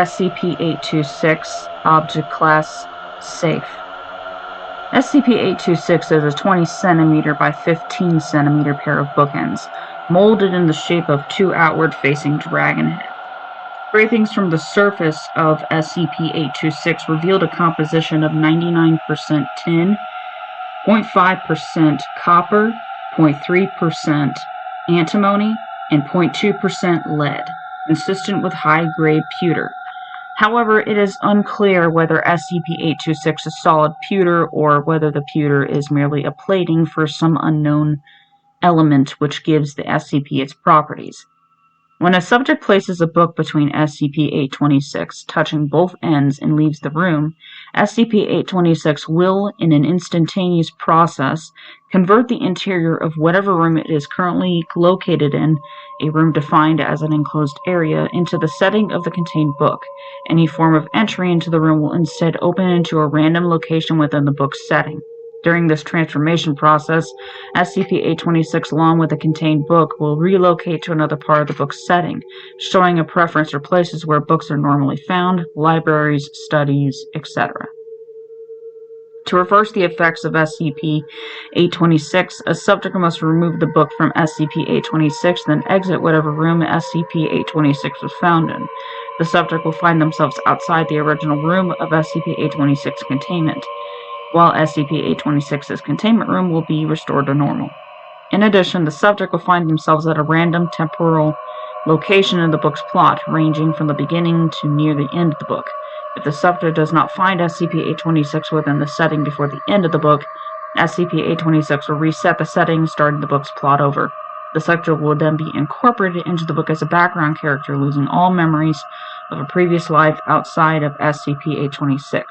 SCP-826, Object Class, Safe. SCP-826 is a 20 cm by 15 cm pair of bookends, molded in the shape of two outward-facing dragon heads. Scrapings from the surface of SCP-826 revealed a composition of 99% tin, 0.5% copper, 0.3% antimony, and 0.2% lead, consistent with high-grade pewter. However, it is unclear whether SCP-826 is solid pewter or whether the pewter is merely a plating for some unknown element which gives the SCP its properties. When a subject places a book between SCP-826, touching both ends, and leaves the room, SCP-826 will, in an instantaneous process, convert the interior of whatever room it is currently located in, a room defined as an enclosed area, into the setting of the contained book. Any form of entry into the room will instead open into a random location within the book's setting. During this transformation process, SCP-826, along with the contained book, will relocate to another part of the book's setting, showing a preference for places where books are normally found, libraries, studies, etc. To reverse the effects of SCP-826, a subject must remove the book from SCP-826, then exit whatever room SCP-826 was found in. The subject will find themselves outside the original room of SCP-826 containment, while SCP-826's containment room will be restored to normal. In addition, the subject will find themselves at a random temporal location in the book's plot, ranging from the beginning to near the end of the book. If the subject does not find SCP-826 within the setting before the end of the book, SCP-826 will reset the setting, starting the book's plot over. The subject will then be incorporated into the book as a background character, losing all memories of a previous life outside of SCP-826.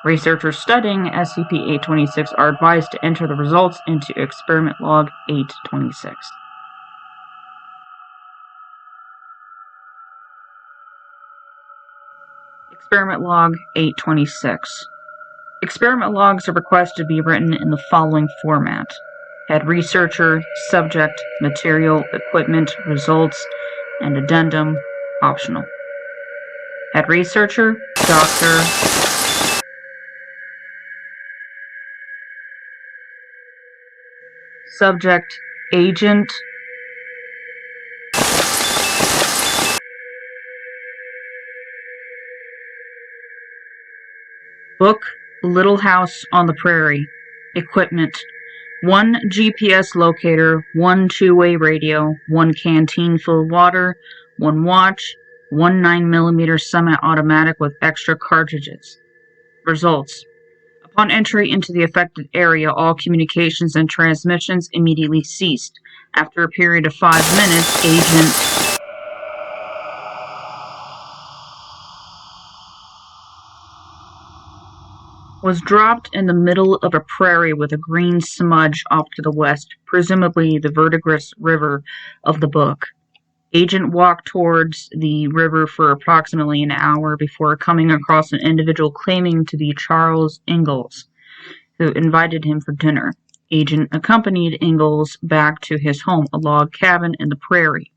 Researchers studying SCP-826 are advised to enter the results into Experiment Log 826. Experiment Log 826. Experiment logs are requested to be written in the following format: Head Researcher, Subject, Material, Equipment, Results, and Addendum, optional. Head Researcher, Dr. Subject, Agent. Book, Little House on the Prairie. Equipment: 1 GPS locator, 1 two-way radio, 1 canteen full of water, 1 watch, 1 9mm semi-automatic with extra cartridges. Results: upon entry into the affected area, all communications and transmissions immediately ceased. After a period of 5 minutes, Agent was dropped in the middle of a prairie with a green smudge off to the west, presumably the verdigris river of the book. Agent walked towards the river for approximately an hour before coming across an individual claiming to be Charles Ingalls, who invited him for dinner. Agent accompanied Ingalls back to his home, a log cabin in the prairie,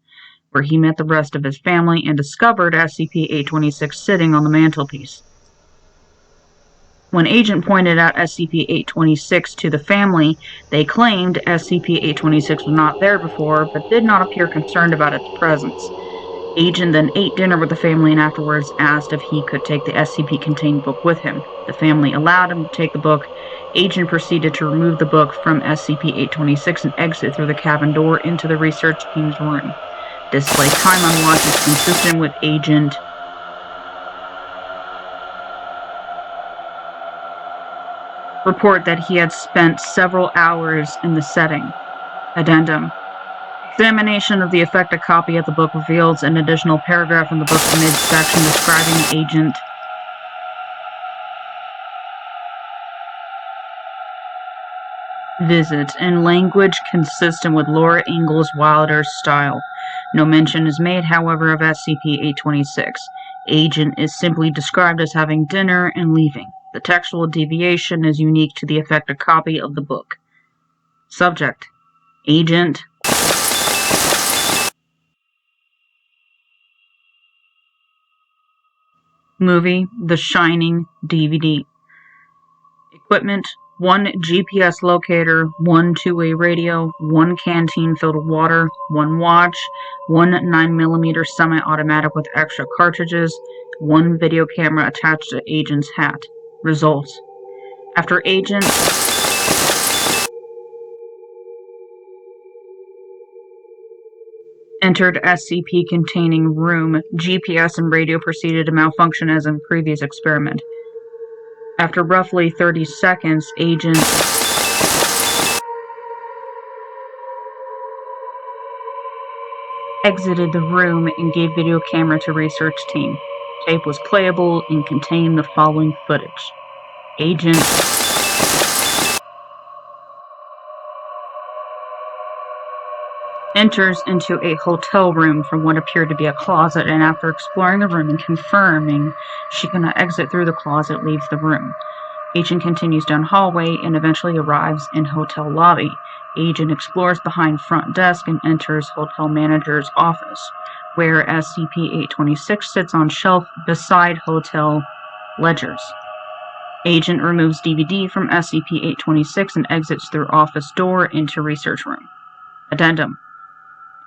where he met the rest of his family and discovered SCP-826 sitting on the mantelpiece. When Agent pointed out SCP-826 to the family, they claimed SCP-826 was not there before, but did not appear concerned about its presence. Agent then ate dinner with the family and afterwards asked if he could take the SCP-contained book with him. The family allowed him to take the book. Agent proceeded to remove the book from SCP-826 and exit through the cabin door into the research team's room. Display time on watch is consistent with Agent report that he had spent several hours in the setting. Addendum: examination of the affected copy of the book reveals an additional paragraph in the book's midsection describing Agent visit in language consistent with Laura Ingalls Wilder's style. No mention is made, however, of SCP-826. Agent is simply described as having dinner and leaving. The textual deviation is unique to the affected copy of the book. Subject: Agent Movie The Shining DVD. Equipment: 1 GPS locator, 1 two-way radio, 1 canteen filled with water, 1 watch, 1 9mm semi-automatic with extra cartridges, 1 video camera attached to Agent's hat. Results: after Agent entered SCP-containing room, GPS and radio proceeded to malfunction as in previous experiment. After roughly 30 seconds, Agent exited the room and gave video camera to research team. Tape was playable and contained the following footage. Agent enters into a hotel room from what appeared to be a closet, and after exploring the room and confirming she cannot exit through the closet, leaves the room. Agent continues down hallway and eventually arrives in hotel lobby. Agent explores behind front desk and enters hotel manager's office, where SCP-826 sits on shelf beside hotel ledgers. Agent removes DVD from SCP-826 and exits through office door into research room. Addendum: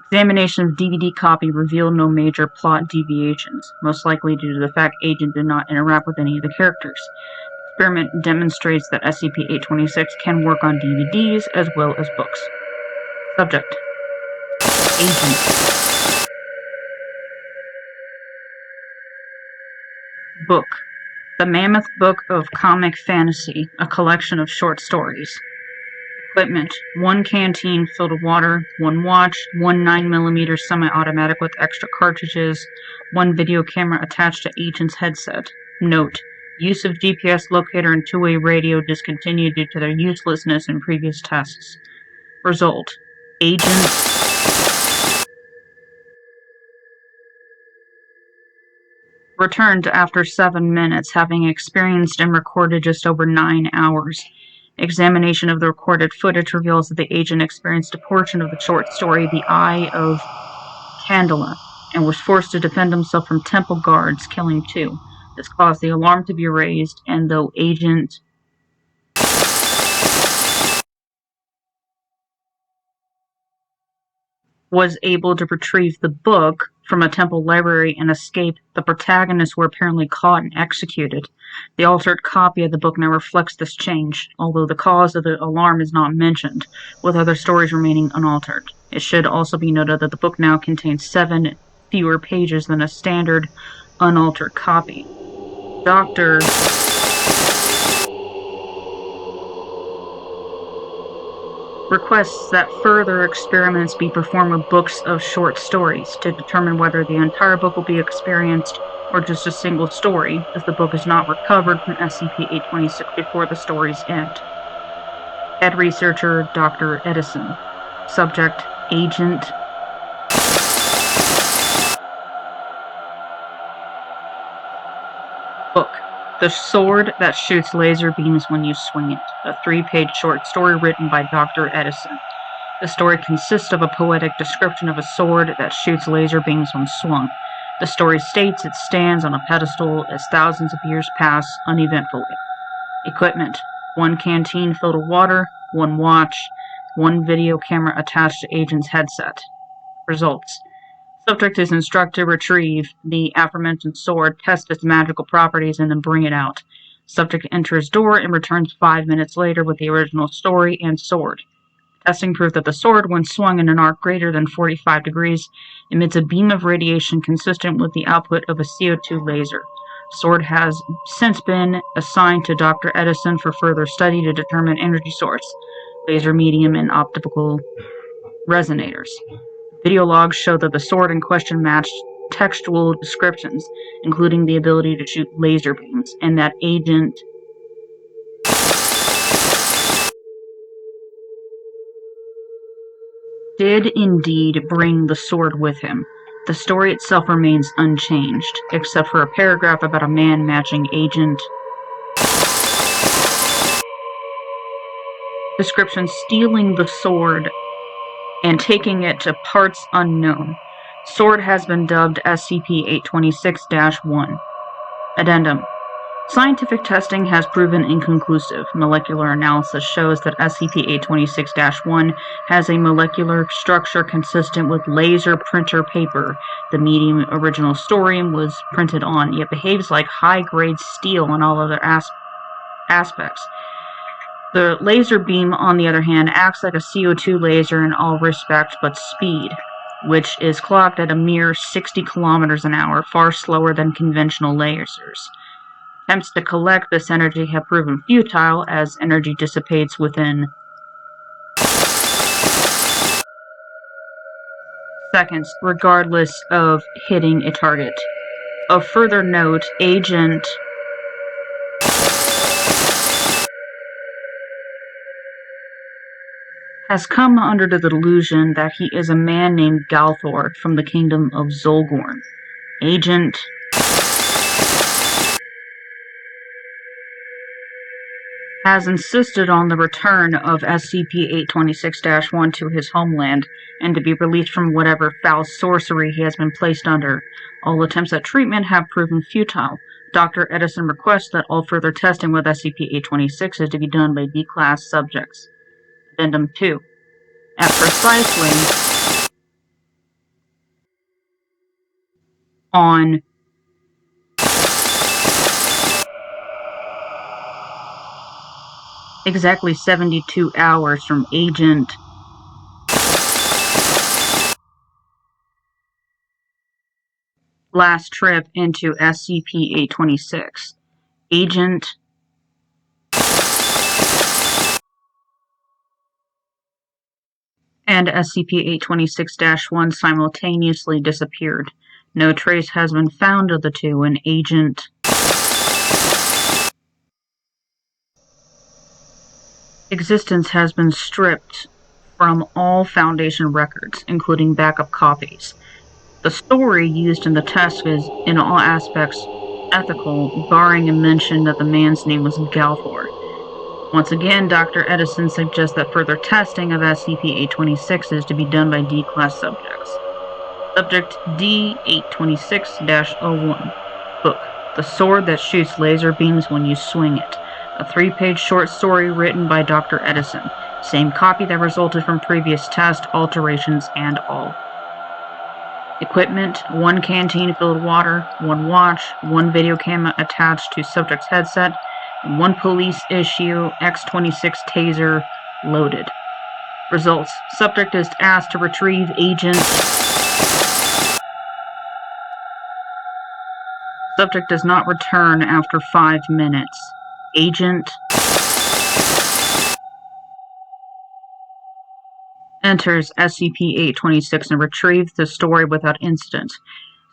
examination of DVD copy revealed no major plot deviations, most likely due to the fact Agent did not interact with any of the characters. Experiment demonstrates that SCP-826 can work on DVDs as well as books. Subject: Agent. Book: The Mammoth Book of Comic Fantasy, a collection of short stories. Equipment: 1 canteen filled with water, 1 watch, 1 9mm semi-automatic with extra cartridges, 1 video camera attached to Agent's headset. Note: use of GPS locator and two-way radio discontinued due to their uselessness in previous tests. Result: Agent returned after 7 minutes, having experienced and recorded just over 9 hours. Examination of the recorded footage reveals that the agent experienced a portion of the short story, The Eye of Candela, and was forced to defend himself from temple guards, killing 2. This caused the alarm to be raised, and though Agent was able to retrieve the book from a temple library and escape, the protagonists were apparently caught and executed. The altered copy of the book now reflects this change, although the cause of the alarm is not mentioned, with other stories remaining unaltered. It should also be noted that the book now contains 7 fewer pages than a standard unaltered copy. Dr. requests that further experiments be performed with books of short stories to determine whether the entire book will be experienced or just a single story, as the book is not recovered from SCP-826 before the stories end. Head researcher Dr. Edison. Subject: Agent. Book: The Sword That Shoots Laser Beams When You Swing It, a 3-page short story written by Dr. Edison. The story consists of a poetic description of a sword that shoots laser beams when swung. The story states it stands on a pedestal as thousands of years pass uneventfully. Equipment: 1 canteen filled with water, 1 watch, 1 video camera attached to Agent's headset. Results: subject is instructed to retrieve the aforementioned sword, test its magical properties, and then bring it out. Subject enters door and returns 5 minutes later with the original story and sword. Testing proved that the sword, when swung in an arc greater than 45 degrees, emits a beam of radiation consistent with the output of a CO2 laser. Sword has since been assigned to Dr. Edison for further study to determine energy source, laser medium, and optical resonators. Video logs show that the sword in question matched textual descriptions, including the ability to shoot laser beams, and that Agent did indeed bring the sword with him. The story itself remains unchanged, except for a paragraph about a man matching Agent description stealing the sword and taking it to parts unknown. Sword has been dubbed SCP-826-1. Addendum. Scientific testing has proven inconclusive. Molecular analysis shows that SCP-826-1 has a molecular structure consistent with laser printer paper the medium original story was printed on, yet behaves like high-grade steel in all other aspects. The laser beam, on the other hand, acts like a CO2 laser in all respects but speed, which is clocked at a mere 60 kilometers an hour, far slower than conventional lasers. Attempts to collect this energy have proven futile, as energy dissipates within seconds, regardless of hitting a target. Of further note, Agent has come under the delusion that he is a man named Galthor from the kingdom of Zolgorn. Agent has insisted on the return of SCP-826-1 to his homeland and to be released from whatever foul sorcery he has been placed under. All attempts at treatment have proven futile. Dr. Edison requests that all further testing with SCP-826 is to be done by D-Class subjects. Addendum 2. At precisely on exactly 72 hours from Agent last trip into SCP-826. Agent and SCP-826-1 simultaneously disappeared. No trace has been found of the two, and Agent existence has been stripped from all Foundation records, including backup copies. The story used in the test is, in all aspects, ethical, barring a mention that the man's name was Galthor. Once again, Dr. Edison suggests that further testing of SCP-826 is to be done by D-Class subjects. Subject D-826-01. Book, The Sword That Shoots Laser Beams When You Swing It. A 3-page short story written by Dr. Edison. Same copy that resulted from previous test, alterations, and all. Equipment, 1 canteen filled with water, 1 watch, 1 video camera attached to subject's headset, and 1 police issue X-26 taser loaded. Results. Subject is asked to retrieve Agent. Subject does not return after 5 minutes. Agent enters SCP-826 and retrieves the story without incident.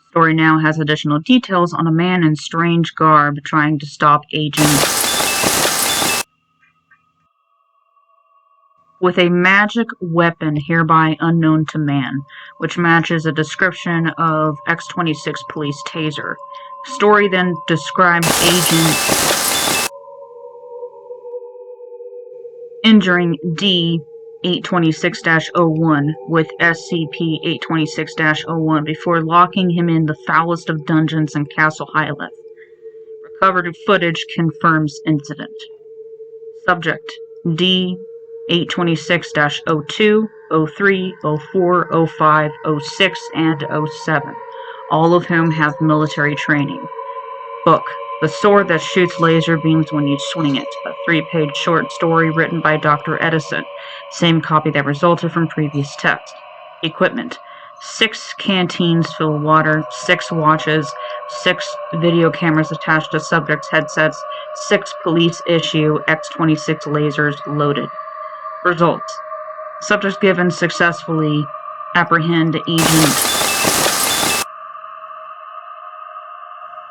Story now has additional details on a man in strange garb trying to stop Agent with a magic weapon hereby unknown to man, which matches a description of X-26 police taser. Story then describes Agent injuring D-826-01 with SCP-826-01 before locking him in the foulest of dungeons in Castle Hyleth. Recovered footage confirms incident. Subject D-826-02, 03, 04, 05, 06, and 07, all of whom have military training. Book, The Sword That Shoots Laser Beams When You Swing It, a 3-page short story written by Dr. Edison, same copy that resulted from previous test. Equipment, 6 canteens filled with water, 6 watches, 6 video cameras attached to subjects' headsets, 6 police issue X-26 lasers loaded. Results. Subjects given successfully apprehend Agent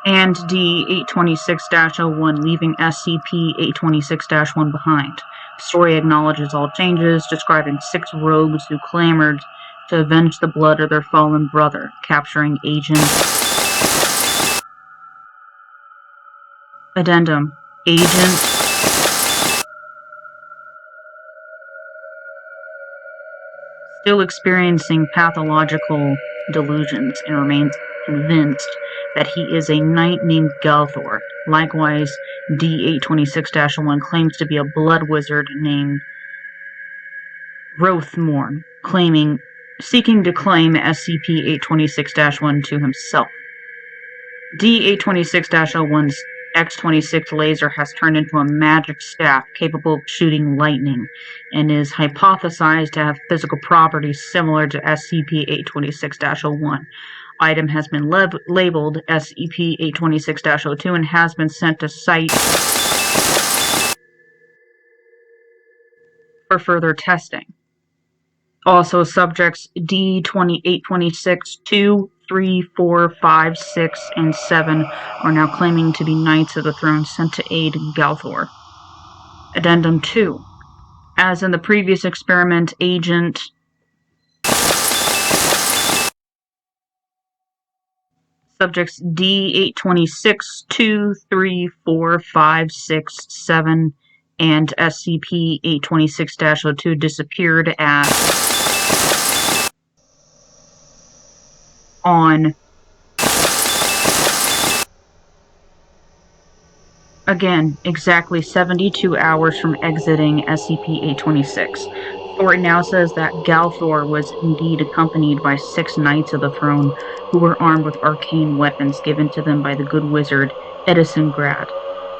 and D-826-01, leaving SCP-826-1 behind. Story acknowledges all changes, describing 6 rogues who clamored to avenge the blood of their fallen brother, capturing Agent. Addendum. Agent still experiencing pathological delusions and remains convinced that he is a knight named Galthor. Likewise, D-826-1 claims to be a blood wizard named Rothmorn, seeking to claim SCP-826-1 to himself. D-826-01's X-26 laser has turned into a magic staff capable of shooting lightning, and is hypothesized to have physical properties similar to SCP-826-01. Item has been labeled SCP-826-02 and has been sent to site for further testing. Also, subjects D-826, 2, 3, 4, 5, 6, and 7 are now claiming to be Knights of the Throne sent to aid Galthor. Addendum 2. As in the previous experiment, Agent Subjects D-826, 2, 3, 4, 5, 6, 7, and SCP-826-02 disappeared on again exactly 72 hours from exiting SCP-826. Thornton now says that Galthor was indeed accompanied by 6 Knights of the Throne who were armed with arcane weapons given to them by the good wizard Edison Grad.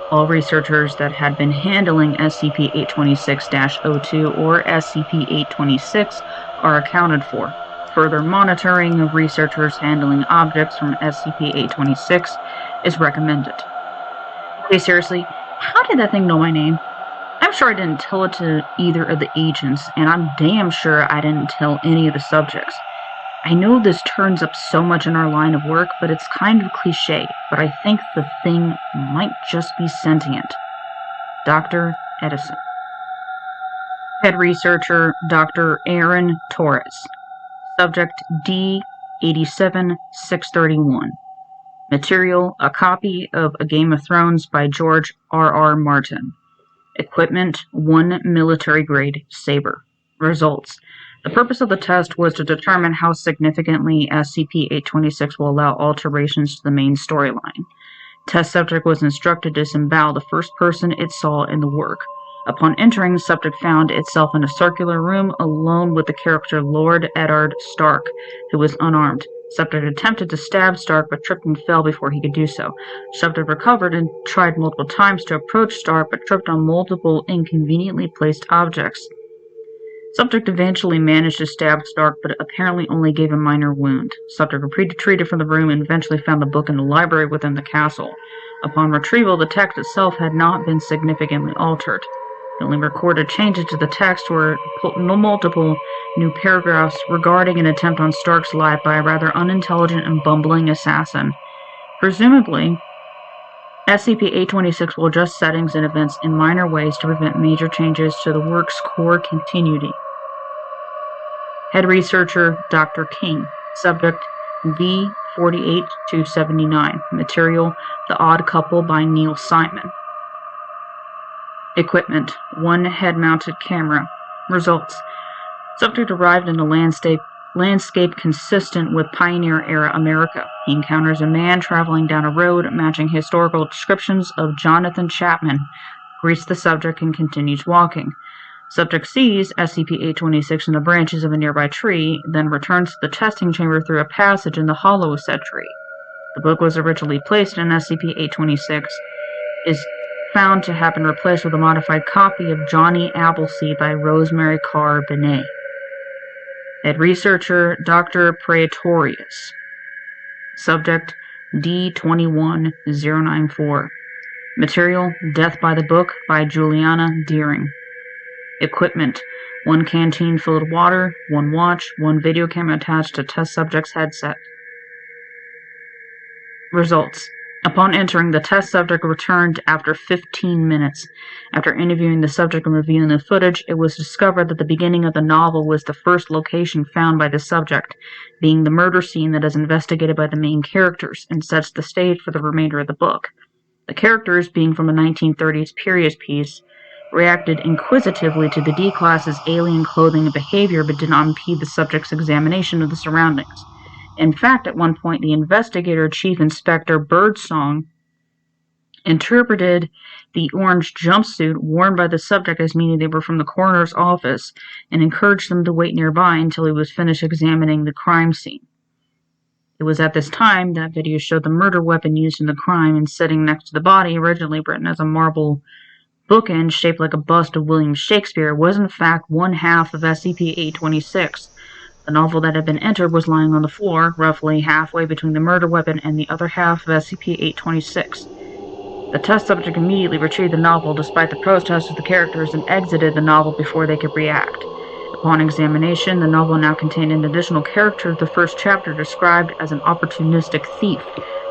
All researchers that had been handling SCP-826-02 or SCP-826 are accounted for. Further monitoring of researchers handling objects from SCP-826 is recommended. Okay, seriously, how did that thing know my name? I'm sure I didn't tell it to either of the agents, and I'm damn sure I didn't tell any of the subjects. I know this turns up so much in our line of work, but it's kind of cliche, but I think the thing might just be sentient. Dr. Edison. Head Researcher, Dr. Aaron Torres. Subject D-87-631. Material, a copy of A Game of Thrones by George R.R. Martin. Equipment, 1 military-grade saber. Results. The purpose of the test was to determine how significantly SCP-826 will allow alterations to the main storyline. Test subject was instructed to disembowel the first person it saw in the work. Upon entering, the subject found itself in a circular room alone with the character Lord Eddard Stark, who was unarmed. Subject attempted to stab Stark but tripped and fell before he could do so. Subject recovered and tried multiple times to approach Stark but tripped on multiple inconveniently placed objects. Subject eventually managed to stab Stark, but apparently only gave a minor wound. Subject retreated from the room and eventually found the book in the library within the castle. Upon retrieval, the text itself had not been significantly altered. The only recorded changes to the text were multiple new paragraphs regarding an attempt on Stark's life by a rather unintelligent and bumbling assassin. Presumably, SCP-826 will adjust settings and events in minor ways to prevent major changes to the work's core continuity. Head Researcher, Dr. King. Subject, V-48-279. Material, The Odd Couple by Neil Simon. Equipment, 1 head-mounted camera. Results. Subject arrived in a landscape consistent with pioneer-era America. He encounters a man traveling down a road matching historical descriptions of Jonathan Chapman, greets the subject, and continues walking. Subject sees SCP-826 in the branches of a nearby tree, then returns to the testing chamber through a passage in the hollow of said tree. The book was originally placed in SCP-826, is found to have been replaced with a modified copy of Johnny Appleseed by Rosemary Carr Benet. Head Researcher, Dr. Praetorius. Subject, D-21094. Material, Death by the Book by Juliana Deering. Equipment, 1 canteen filled with water, 1 watch, 1 video camera attached to test subject's headset. Results. Upon entering, the test subject returned after 15 minutes. After interviewing the subject and reviewing the footage, it was discovered that the beginning of the novel was the first location found by the subject, being the murder scene that is investigated by the main characters, and sets the stage for the remainder of the book. The characters, being from a 1930s period piece, reacted inquisitively to the D-Class's alien clothing and behavior, but did not impede the subject's examination of the surroundings. In fact, at one point, the investigator, Chief Inspector Birdsong, interpreted the orange jumpsuit worn by the subject as meaning they were from the coroner's office and encouraged them to wait nearby until he was finished examining the crime scene. It was at this time that video showed the murder weapon used in the crime and sitting next to the body, originally written as a marble bookend shaped like a bust of William Shakespeare, was in fact one half of SCP-826. The novel that had been entered was lying on the floor, roughly halfway between the murder weapon and the other half of SCP-826. The test subject immediately retrieved the novel despite the protests of the characters and exited the novel before they could react. Upon examination, the novel now contained an additional character of the first chapter described as an opportunistic thief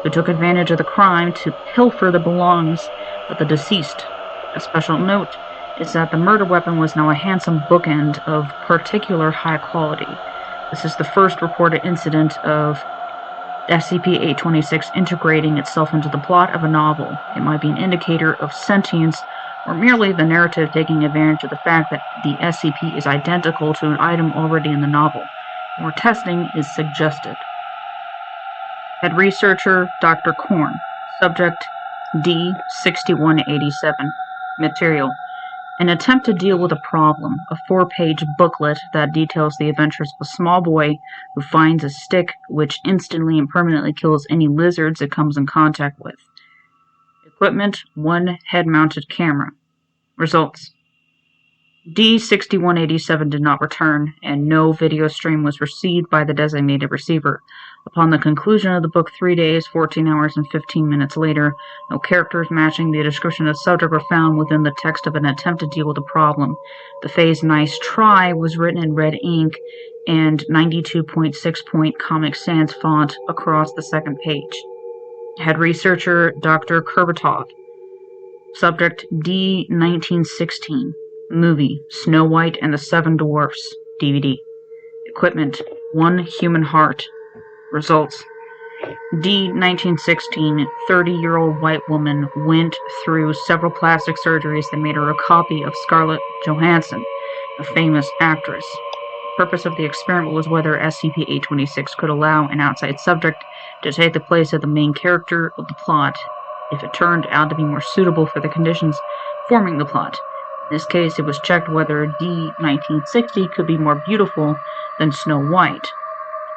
who took advantage of the crime to pilfer the belongings of the deceased. A special note is that the murder weapon was now a handsome bookend of particular high quality. This is the first reported incident of SCP-826 integrating itself into the plot of a novel. It might be an indicator of sentience or merely the narrative taking advantage of the fact that the SCP is identical to an item already in the novel. More testing is suggested. Head researcher Dr. Korn. Subject D-6187. Material: an attempt to deal with a problem, a 4-page booklet that details the adventures of a small boy who finds a stick which instantly and permanently kills any lizards it comes in contact with. Equipment: 1 head-mounted camera. Results: D-6187 did not return, and no video stream was received by the designated receiver. Upon the conclusion of the book 3 days, 14 hours, and 15 minutes later, no characters matching the description of the subject were found within the text of an attempt to deal with the problem. The phrase "nice try" was written in red ink and 92.6-point Comic Sans font across the second page. Head researcher Dr. Kurbatov. Subject D-1916. Movie: Snow White and the Seven Dwarfs. DVD. Equipment: 1 human heart. Results: D-1916, 30-year-old white woman, went through several plastic surgeries that made her a copy of Scarlett Johansson, a famous actress. The purpose of the experiment was whether SCP-826 could allow an outside subject to take the place of the main character of the plot, if it turned out to be more suitable for the conditions forming the plot. In this case, it was checked whether D-1960 could be more beautiful than Snow White.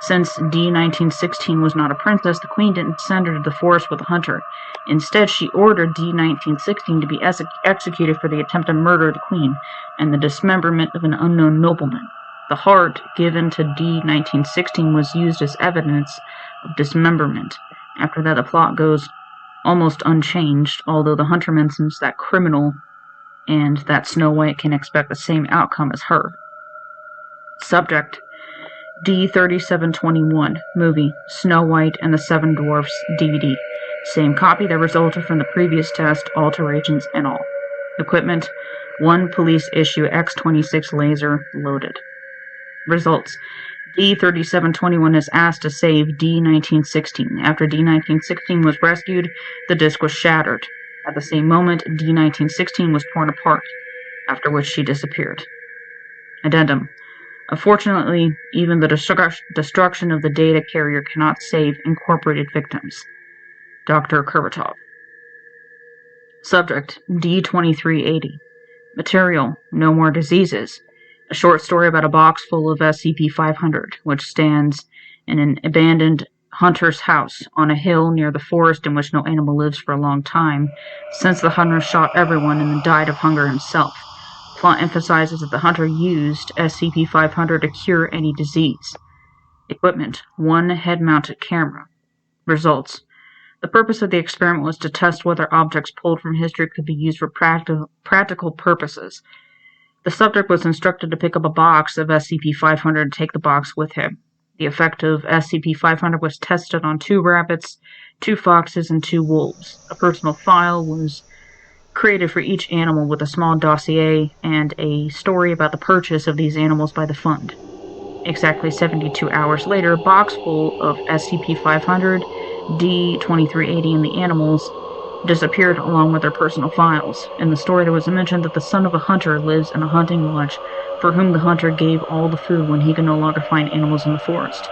Since D-1916 was not a princess, the queen didn't send her to the forest with a hunter. Instead, she ordered D-1916 to be executed for the attempted murder of the queen and the dismemberment of an unknown nobleman. The heart given to D-1916 was used as evidence of dismemberment. After that, the plot goes almost unchanged, although the hunter mentions that criminal and that Snow White can expect the same outcome as her. Subject D-3721. Movie: Snow White and the Seven Dwarfs. DVD. Same copy that resulted from the previous test, alterations and all. Equipment: 1 police issue X-26 laser loaded. Results: D-3721 is asked to save D-1916. After D-1916 was rescued, the disc was shattered. At the same moment, D-1916 was torn apart, after which she disappeared. Addendum: unfortunately, even the destruction of the data carrier cannot save incorporated victims. Dr. Kurbatov. Subject D-2380. Material: No More Diseases. A short story about a box full of SCP-500, which stands in an abandoned hunter's house on a hill near the forest in which no animal lives for a long time, since the hunter shot everyone and then died of hunger himself. Plot emphasizes that the hunter used SCP-500 to cure any disease. Equipment: 1 head-mounted camera. Results: the purpose of the experiment was to test whether objects pulled from history could be used for practical purposes. The subject was instructed to pick up a box of SCP-500 and take the box with him. The effect of SCP-500 was tested on 2 rabbits, 2 foxes, and 2 wolves. A personal file was created for each animal with a small dossier and a story about the purchase of these animals by the fund. Exactly 72 hours later, a box full of SCP-500, D-2380, and the animals disappeared along with their personal files. In the story, there was a mention that the son of a hunter lives in a hunting lodge, for whom the hunter gave all the food when he could no longer find animals in the forest.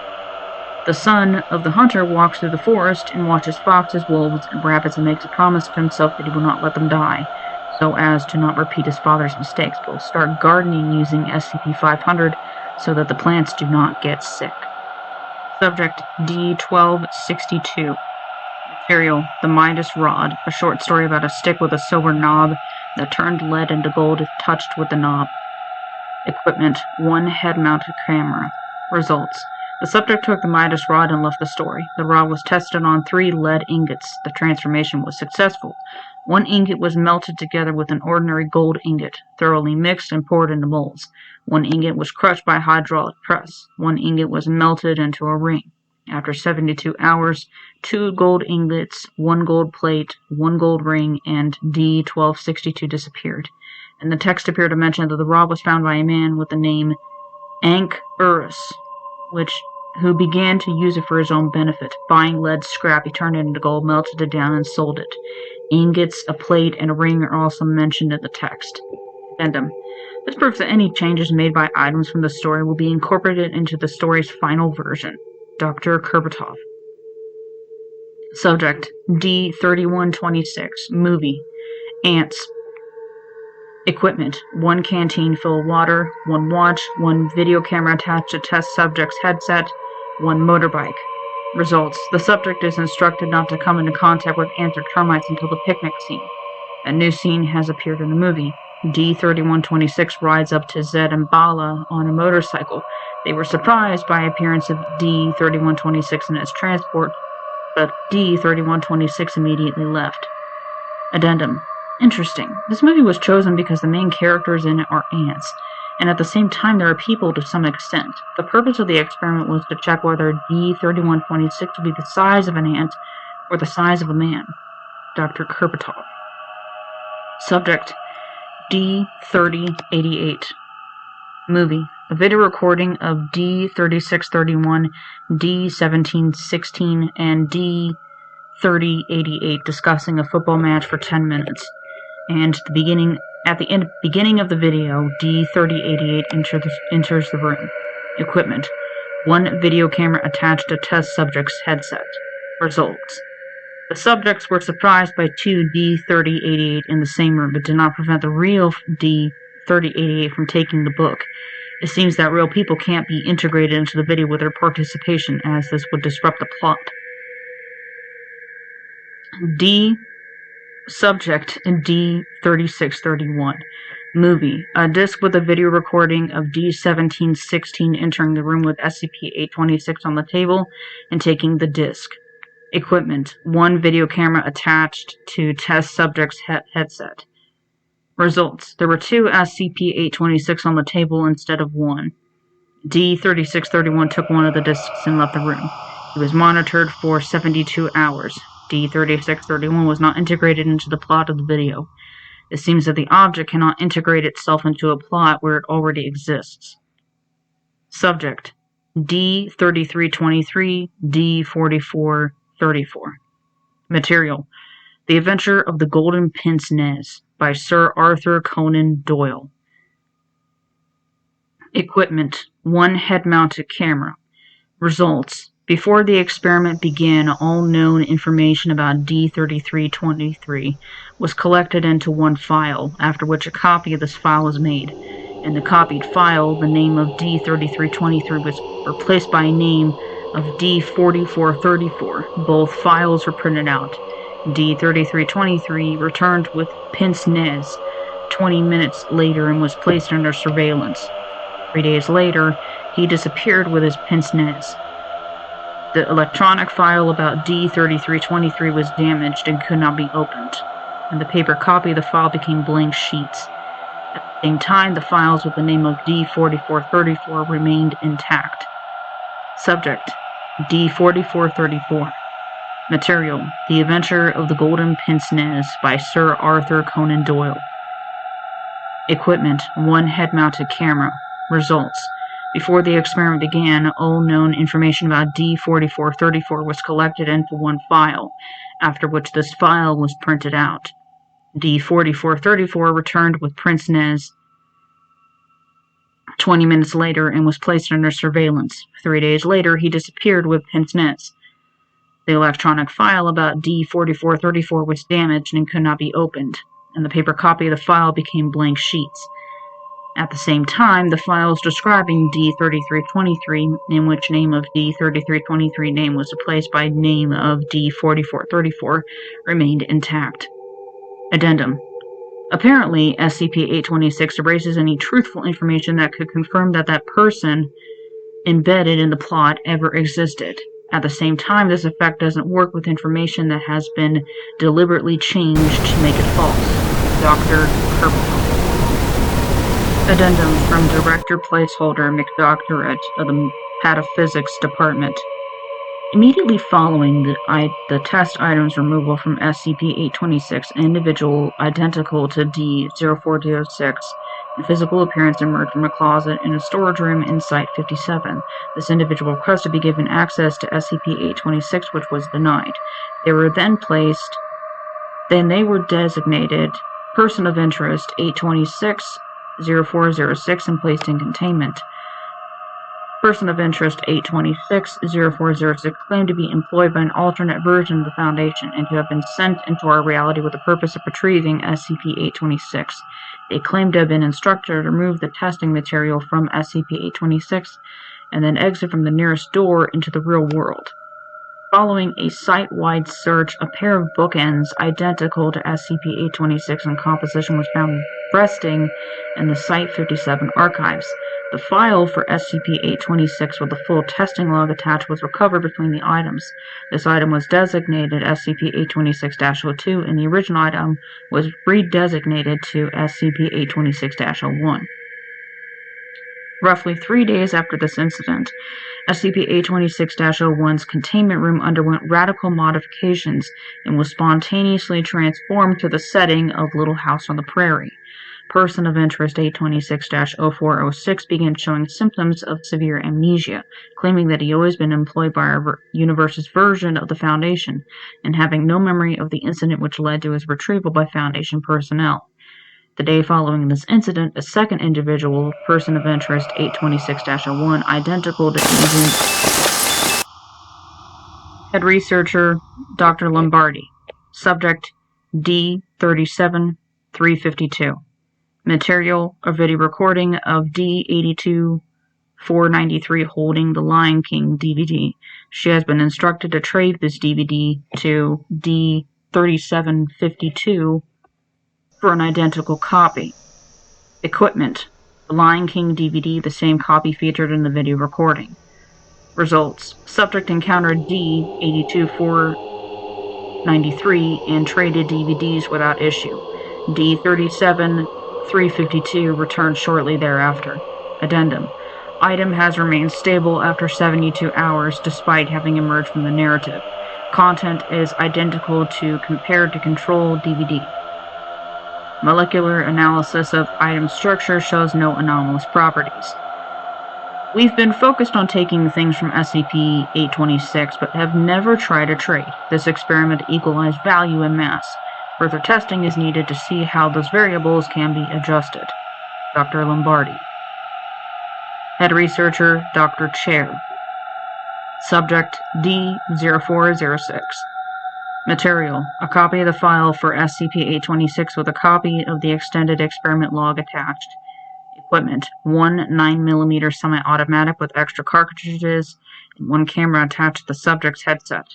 The son of the hunter walks through the forest and watches foxes, wolves, and rabbits and makes a promise to himself that he will not let them die, so as to not repeat his father's mistakes, but will start gardening using SCP-500 so that the plants do not get sick. Subject D-1262. Material: The Midas Rod, a short story about a stick with a silver knob that turned lead into gold if touched with the knob. Equipment: 1 head-mounted camera. Results: the subject took the Midas rod and left the story. The rod was tested on 3 lead ingots. The transformation was successful. 1 ingot was melted together with an ordinary gold ingot, thoroughly mixed and poured into molds. 1 ingot was crushed by hydraulic press. 1 ingot was melted into a ring. After 72 hours, 2 gold ingots, 1 gold plate, 1 gold ring, and D-1262 disappeared. And the text appeared to mention that the rod was found by a man with the name Ank Urus, who began to use it for his own benefit. Buying lead scrap, he turned it into gold, melted it down, and sold it. Ingots, a plate, and a ring are also mentioned in the text. Addendum: this proves that any changes made by items from the story will be incorporated into the story's final version. Dr. Kurbitov. Subject: D-3126. Movie: Ants. Equipment: 1 canteen full of water, 1 watch, 1 video camera attached to test subject's headset, 1 motorbike. Results: the subject is instructed not to come into contact with ants or termites until the picnic scene. A new scene has appeared in the movie. D-3126 rides up to Zed and Bala on a motorcycle. They were surprised by the appearance of D-3126 in its transport, but D-3126 immediately left. Addendum: interesting. This movie was chosen because the main characters in it are ants, and at the same time there are people to some extent. The purpose of the experiment was to check whether D-3126 would be the size of an ant or the size of a man. Dr. Kurbitov. Subject: D-3088. Movie: a video recording of D-3631, D-1716, and D-3088 discussing a football match for 10 minutes. And at the beginning of the video, D-3088 enters the room. Equipment: 1 video camera attached to test subject's headset. Results: the subjects were surprised by 2 D-3088 in the same room, but did not prevent the real D-3088 from taking the book. It seems that real people can't be integrated into the video with their participation, as this would disrupt the plot. Subject in D-3631. Movie: a disc with a video recording of D-1716 entering the room with SCP-826 on the table and taking the disc. Equipment: 1 video camera attached to test subject's headset. Results: there were 2 SCP-826 on the table instead of 1. D-3631 took 1 of the discs and left the room. He was monitored for 72 hours. D-3631 was not integrated into the plot of the video. It seems that the object cannot integrate itself into a plot where it already exists. Subject: D-3323, D-4434. Material: The Adventure of the Golden Pince Nez by Sir Arthur Conan Doyle. Equipment: 1 head-mounted camera. Results: before the experiment began, all known information about D-3323 was collected into 1 file, after which a copy of this file was made. In the copied file, the name of D-3323 was replaced by a name of D-4434. Both files were printed out. D-3323 returned with Pince Nez 20 minutes later and was placed under surveillance. 3 days later, he disappeared with his Pince Nez. The electronic file about D-3323 was damaged and could not be opened, and the paper copy of the file became blank sheets. At the same time, the files with the name of D-4434 remained intact. Subject: D-4434. Material: The Adventure of the Golden Pince Nez by Sir Arthur Conan Doyle. Equipment: 1 head-mounted camera. Results: before the experiment began, all known information about D-4434 was collected into 1 file, after which this file was printed out. D-4434 returned with Pince Nez 20 minutes later and was placed under surveillance. 3 days later, he disappeared with pince nez. The electronic file about D4434 was damaged and could not be opened, and the paper copy of the file became blank sheets. At the same time, the files describing D3323, in which name of D3323 name was replaced by name of D4434, remained intact. Addendum. Apparently, SCP-826 erases any truthful information that could confirm that that person embedded in the plot ever existed. At the same time, this effect doesn't work with information that has been deliberately changed to make it false. Dr. Kerbal. Addendum from Director Placeholder McDoctorate of the Pataphysics Department. Immediately following the test item's removal from SCP-826, an individual identical to D-0406 in physical appearance emerged from a closet in a storage room in Site-57. This individual requested to be given access to SCP-826, which was denied. They were designated Person of Interest 826-0406 and placed in containment. Person of Interest 826-0406 claimed to be employed by an alternate version of the Foundation and to have been sent into our reality with the purpose of retrieving SCP-826. They claimed to have been instructed to remove the testing material from SCP-826 and then exit from the nearest door into the real world. Following a site-wide search, a pair of bookends identical to SCP-826 in composition was found resting in the Site-57 archives. The file for SCP-826 with the full testing log attached was recovered between the items. This item was designated SCP-826-02, and the original item was redesignated to SCP-826-01. Roughly 3 days after this incident, SCP-826-01's containment room underwent radical modifications and was spontaneously transformed to the setting of Little House on the Prairie. Person of Interest 826-0406 began showing symptoms of severe amnesia, claiming that he had always been employed by our universe's version of the Foundation, and having no memory of the incident which led to his retrieval by Foundation personnel. The day following this incident, a second individual, Person of Interest 826-01, identical to Agent Head Researcher Dr. Lombardi. Subject D-37-352. Material, a video recording of D-82-493 holding the Lion King DVD. She has been instructed to trade this DVD to D-3752 for an identical copy. Equipment, the Lion King DVD, the same copy featured in the video recording. Results, subject encountered D-82-493 and traded DVDs without issue. D-37-352 returned shortly thereafter. Addendum. Item has remained stable after 72 hours despite having emerged from the narrative. Content is identical to compared to control DVD. Molecular analysis of item structure shows no anomalous properties. We've been focused on taking things from SCP-826, but have never tried a trade. This experiment equalized value and mass. Further testing is needed to see how those variables can be adjusted. Dr. Lombardi. Head Researcher, Dr. Chair. Subject D-0406. Material, a copy of the file for SCP-826 with a copy of the extended experiment log attached. Equipment, one 9mm semi-automatic with extra cartridges and one camera attached to the subject's headset.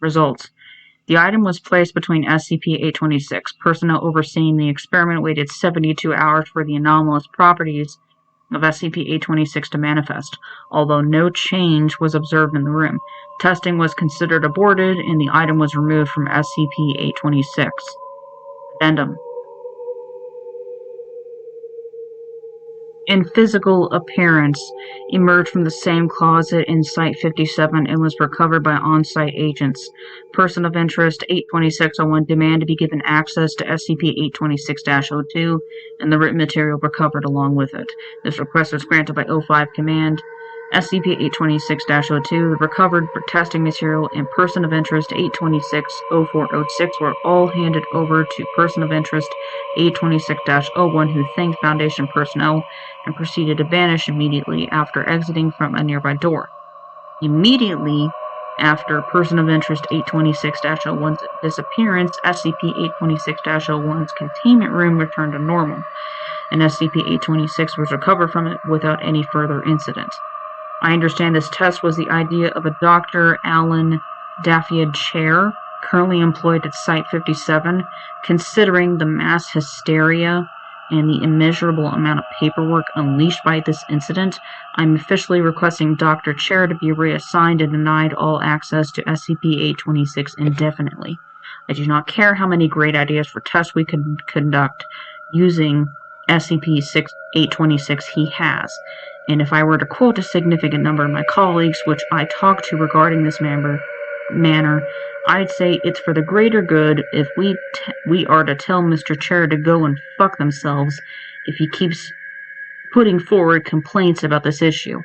Results. The item was placed between SCP-826. Personnel overseeing the experiment waited 72 hours for the anomalous properties of SCP-826 to manifest, although no change was observed in the room. Testing was considered aborted, and the item was removed from SCP-826. Addendum. In physical appearance, emerged from the same closet in Site-57 and was recovered by on-site agents. Person of Interest 826-01 demanded to be given access to SCP-826-02 and the written material recovered along with it. This request was granted by O5 Command. SCP-826-02, the recovered testing material, and Person of Interest 826-0406 were all handed over to Person of Interest 826-01, who thanked Foundation personnel and proceeded to vanish immediately after exiting from a nearby door. Immediately after Person of Interest 826-01's disappearance, SCP-826-01's containment room returned to normal, and SCP-826 was recovered from it without any further incident. I understand this test was the idea of a Dr. Alan Daffiad Chair, currently employed at Site-57. Considering the mass hysteria and the immeasurable amount of paperwork unleashed by this incident, I'm officially requesting Dr. Chair to be reassigned and denied all access to SCP-826 indefinitely. I do not care how many great ideas for tests we could conduct using SCP-826 he has, and if I were to quote a significant number of my colleagues, which I talked to regarding this manner, I'd say it's for the greater good if we are to tell Mr. Chair to go and fuck themselves if he keeps putting forward complaints about this issue.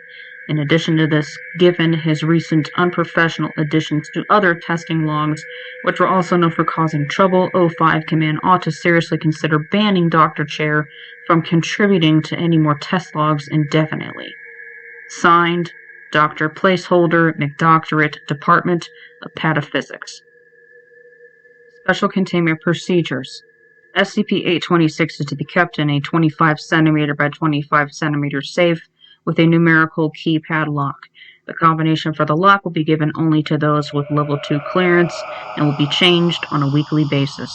In addition to this, given his recent unprofessional additions to other testing logs, which were also known for causing trouble, O5 Command ought to seriously consider banning Dr. Chair from contributing to any more test logs indefinitely. Signed, Dr. Placeholder, McDoctorate, Department of Pataphysics. Special Containment Procedures. SCP-826 is to be kept in a 25 cm by 25 cm safe with a numerical keypad lock. The combination for the lock will be given only to those with Level 2 clearance and will be changed on a weekly basis.